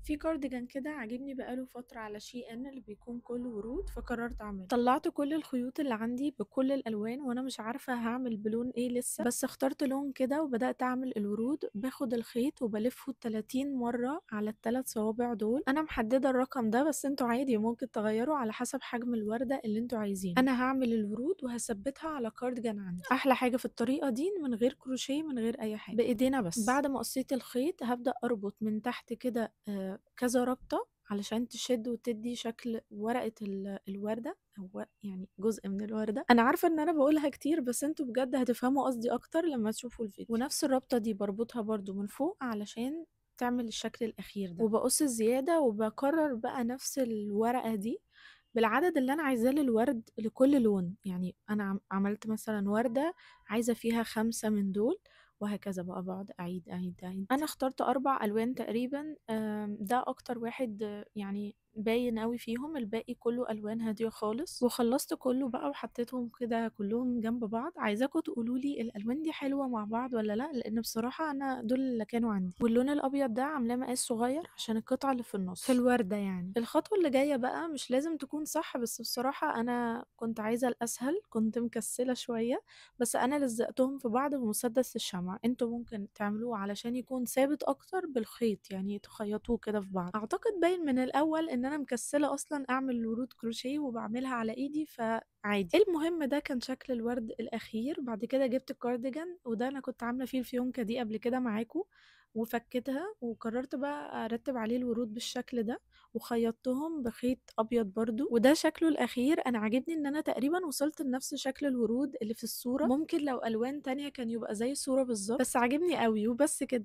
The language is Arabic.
في كارديجان كده عاجبني بقى له فترة على SHEIN اللي بيكون كله ورود، فقررت أعمله. طلعت كل الخيوط اللي عندي بكل الألوان وأنا مش عارفة هاعمل بلون إيه لسه، بس اخترت لون كده وبدأت أعمل الورود. باخد الخيط وبلفه 30 مرة على ال3 صوابع دول. أنا محددة الرقم ده بس انتوا عادي ممكن تغيروا على حسب حجم الوردة اللي انتوا عايزينه. أنا هعمل الورود وهثبتها على كارديجان عندي. أحلى حاجة في الطريقة دي من غير كروشيه من غير أي حاجة، بإيدينا بس. بعد ما قصيت الخيط هبدأ أربط من تحت كده كذا رابطة علشان تشد وتدي شكل ورقة الوردة أو يعني جزء من الوردة. أنا عارفة إن أنا بقولها كتير بس انتوا بجد هتفهموا قصدي أكتر لما تشوفوا الفيديو. ونفس الرابطة دي بربطها برضو من فوق علشان تعمل الشكل الأخير ده، وبقص الزيادة وبكرر بقى نفس الورقة دي بالعدد اللي أنا عايزاه للورد لكل لون. يعني أنا عملت مثلا وردة عايزة فيها 5 من دول، وهكذا بقى بقعد أعيد أعيد أعيد. أنا اخترت 4 ألوان تقريبا، ده أكتر واحد يعني باين قوي فيهم، الباقي كله ألوان هادية خالص. وخلصت كله بقى وحطيتهم كده كلهم جنب بعض. عايزاكم تقولولي الألوان دي حلوة مع بعض ولا لأ، لأن بصراحة أنا دول اللي كانوا عندي. واللون الأبيض ده عاملاه مقاس صغير عشان القطعة اللي في النص في الوردة. يعني الخطوة اللي جاية بقى مش لازم تكون صح، بس بصراحة أنا كنت عايزة الأسهل، كنت مكسلة شوية، بس انا لزقتهم في بعض بمسدس الشمع. انتوا ممكن تعملوه علشان يكون ثابت اكتر بالخيط، يعني تخيطوه كده في بعض. اعتقد باين من الاول ان انا مكسله اصلا اعمل ورود كروشيه وبعملها على ايدي، فعادي. المهم ده كان شكل الورد الاخير. بعد كده جبت الكارديجان، وده انا كنت عامله فيه الفيونكه دي قبل كده معاكم، وفكيتها وقررت بقى ارتب عليه الورود بالشكل ده، وخيطتهم بخيط ابيض برضو. وده شكله الاخير. انا عاجبني ان انا تقريبا وصلت لنفس شكل الورود اللي في الصورة. ممكن لو الوان تانية كان يبقى زي الصورة بالظبط، بس عاجبني قوي وبس كده.